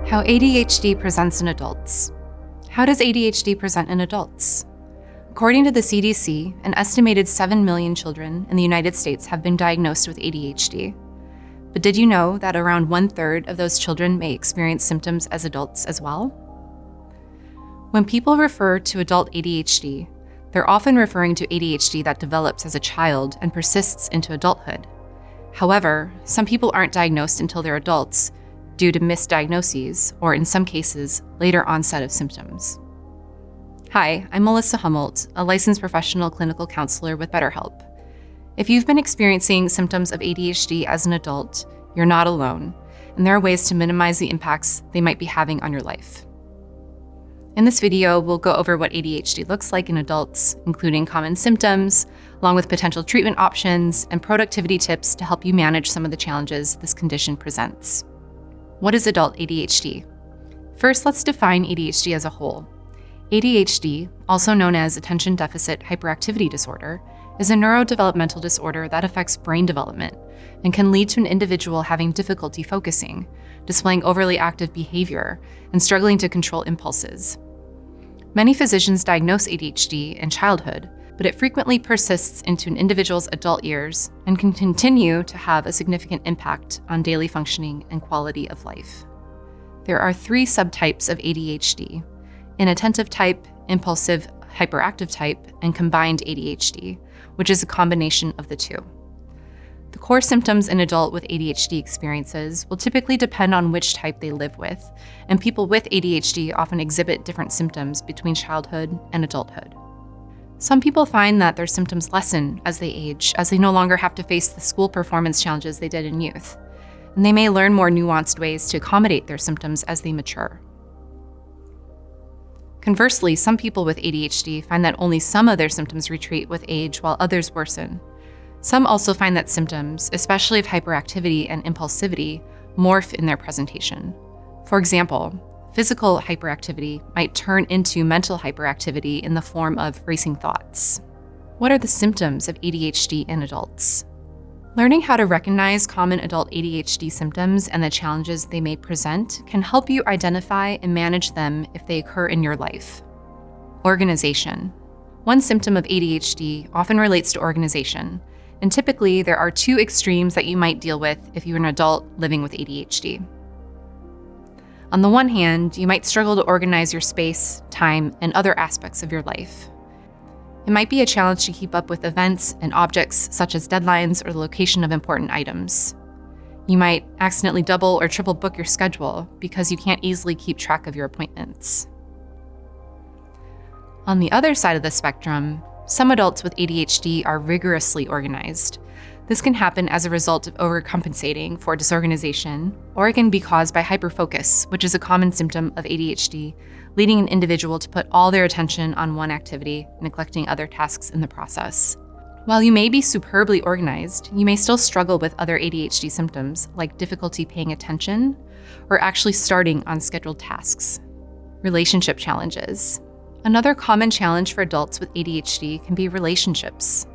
How ADHD presents in adults. How does ADHD present in adults? According to the CDC, an estimated 7 million children in the United States have been diagnosed with ADHD. But did you know that around 1/3 of those children may experience symptoms as adults as well? When people refer to adult ADHD, they're often referring to ADHD that develops as a child and persists into adulthood. However, some people aren't diagnosed until they're adults due to misdiagnoses, or in some cases, later onset of symptoms. Hi, I'm Melissa Hummelt, a licensed professional clinical counselor with BetterHelp. If you've been experiencing symptoms of ADHD as an adult, you're not alone, and there are ways to minimize the impacts they might be having on your life. In this video, we'll go over what ADHD looks like in adults, including common symptoms, along with potential treatment options and productivity tips to help you manage some of the challenges this condition presents. What is adult ADHD? First, let's define ADHD as a whole. ADHD, also known as attention deficit hyperactivity disorder, is a neurodevelopmental disorder that affects brain development and can lead to an individual having difficulty focusing, displaying overly active behavior, and struggling to control impulses. Many physicians diagnose ADHD in childhood, but it frequently persists into an individual's adult years and can continue to have a significant impact on daily functioning and quality of life. There are 3 subtypes of ADHD: inattentive type, impulsive hyperactive type, and combined ADHD, which is a combination of the two. The core symptoms an adult with ADHD experiences will typically depend on which type they live with, and people with ADHD often exhibit different symptoms between childhood and adulthood. Some people find that their symptoms lessen as they age, as they no longer have to face the school performance challenges they did in youth, and they may learn more nuanced ways to accommodate their symptoms as they mature. Conversely, some people with ADHD find that only some of their symptoms retreat with age while others worsen. Some also find that symptoms, especially of hyperactivity and impulsivity, morph in their presentation. For example, physical hyperactivity might turn into mental hyperactivity in the form of racing thoughts. What are the symptoms of ADHD in adults? Learning how to recognize common adult ADHD symptoms and the challenges they may present can help you identify and manage them if they occur in your life. Organization. One symptom of ADHD often relates to organization, and typically there are 2 extremes that you might deal with if you're an adult living with ADHD. On the one hand, you might struggle to organize your space, time, and other aspects of your life. It might be a challenge to keep up with events and objects such as deadlines or the location of important items. You might accidentally double or triple book your schedule because you can't easily keep track of your appointments. On the other side of the spectrum, some adults with ADHD are rigorously organized. This can happen as a result of overcompensating for disorganization, or it can be caused by hyperfocus, which is a common symptom of ADHD, leading an individual to put all their attention on one activity, neglecting other tasks in the process. While you may be superbly organized, you may still struggle with other ADHD symptoms, like difficulty paying attention or actually starting on scheduled tasks. Relationship challenges. Another common challenge for adults with ADHD can be relationships.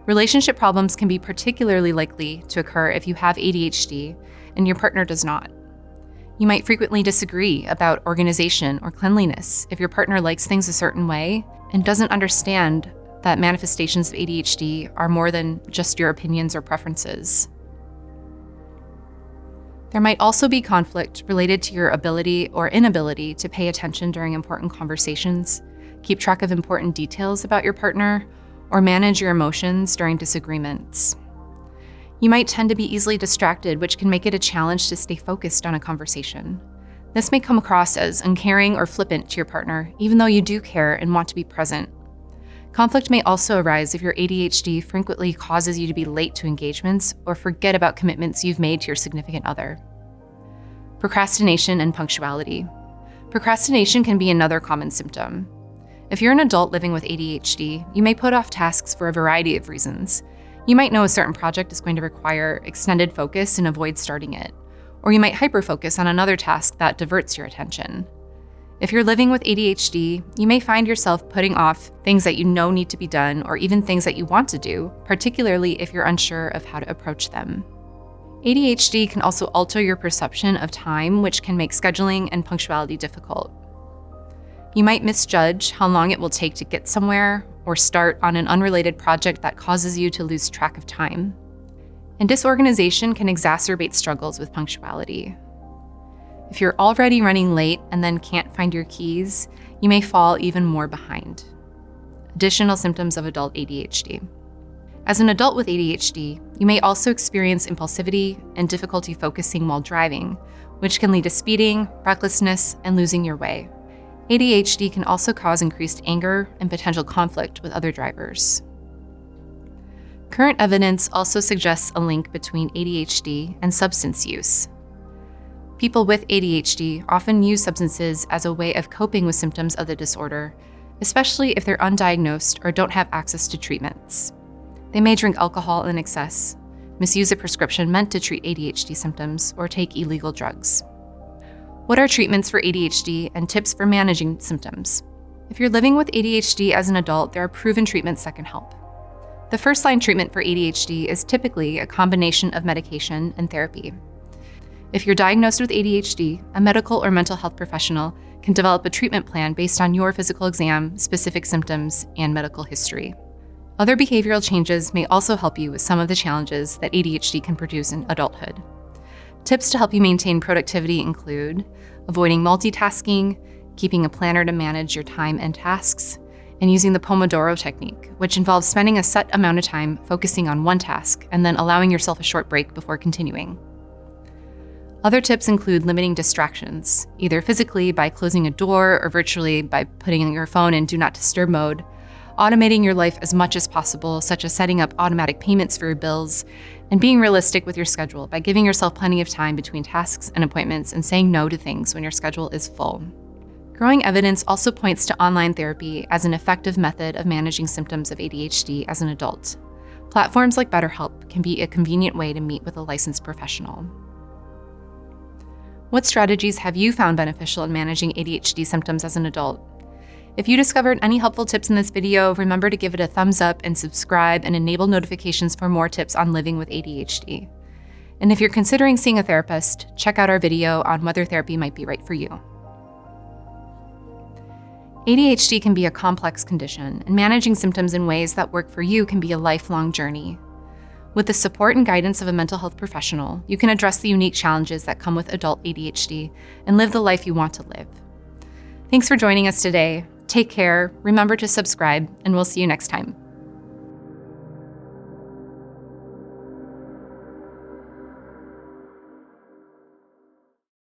Relationship problems can be particularly likely to occur if you have ADHD and your partner does not. You might frequently disagree about organization or cleanliness if your partner likes things a certain way and doesn't understand that manifestations of ADHD are more than just your opinions or preferences. There might also be conflict related to your ability or inability to pay attention during important conversations, keep track of important details about your partner, or manage your emotions during disagreements. You might tend to be easily distracted, which can make it a challenge to stay focused on a conversation. This may come across as uncaring or flippant to your partner, even though you do care and want to be present. Conflict may also arise if your ADHD frequently causes you to be late to engagements or forget about commitments you've made to your significant other. Procrastination and punctuality. Procrastination can be another common symptom. If you're an adult living with ADHD, you may put off tasks for a variety of reasons. You might know a certain project is going to require extended focus and avoid starting it, or you might hyperfocus on another task that diverts your attention. If you're living with ADHD, you may find yourself putting off things that you know need to be done, or even things that you want to do, particularly if you're unsure of how to approach them. ADHD can also alter your perception of time, which can make scheduling and punctuality difficult. You might misjudge how long it will take to get somewhere or start on an unrelated project that causes you to lose track of time. And disorganization can exacerbate struggles with punctuality. If you're already running late and then can't find your keys, you may fall even more behind. Additional symptoms of adult ADHD. As an adult with ADHD, you may also experience impulsivity and difficulty focusing while driving, which can lead to speeding, recklessness, and losing your way. ADHD can also cause increased anger and potential conflict with other drivers. Current evidence also suggests a link between ADHD and substance use. People with ADHD often use substances as a way of coping with symptoms of the disorder, especially if they're undiagnosed or don't have access to treatments. They may drink alcohol in excess, misuse a prescription meant to treat ADHD symptoms, or take illegal drugs. What are treatments for ADHD and tips for managing symptoms? If you're living with ADHD as an adult, there are proven treatments that can help. The first-line treatment for ADHD is typically a combination of medication and therapy. If you're diagnosed with ADHD, a medical or mental health professional can develop a treatment plan based on your physical exam, specific symptoms, and medical history. Other behavioral changes may also help you with some of the challenges that ADHD can produce in adulthood. Tips to help you maintain productivity include avoiding multitasking, keeping a planner to manage your time and tasks, and using the Pomodoro technique, which involves spending a set amount of time focusing on one task and then allowing yourself a short break before continuing. Other tips include limiting distractions, either physically by closing a door or virtually by putting your phone in Do Not Disturb mode, automating your life as much as possible, such as setting up automatic payments for your bills, and being realistic with your schedule by giving yourself plenty of time between tasks and appointments and saying no to things when your schedule is full. Growing evidence also points to online therapy as an effective method of managing symptoms of ADHD as an adult. Platforms like BetterHelp can be a convenient way to meet with a licensed professional. What strategies have you found beneficial in managing ADHD symptoms as an adult? If you discovered any helpful tips in this video, remember to give it a thumbs up and subscribe and enable notifications for more tips on living with ADHD. And if you're considering seeing a therapist, check out our video on whether therapy might be right for you. ADHD can be a complex condition, and managing symptoms in ways that work for you can be a lifelong journey. With the support and guidance of a mental health professional, you can address the unique challenges that come with adult ADHD and live the life you want to live. Thanks for joining us today. Take care, remember to subscribe, and we'll see you next time.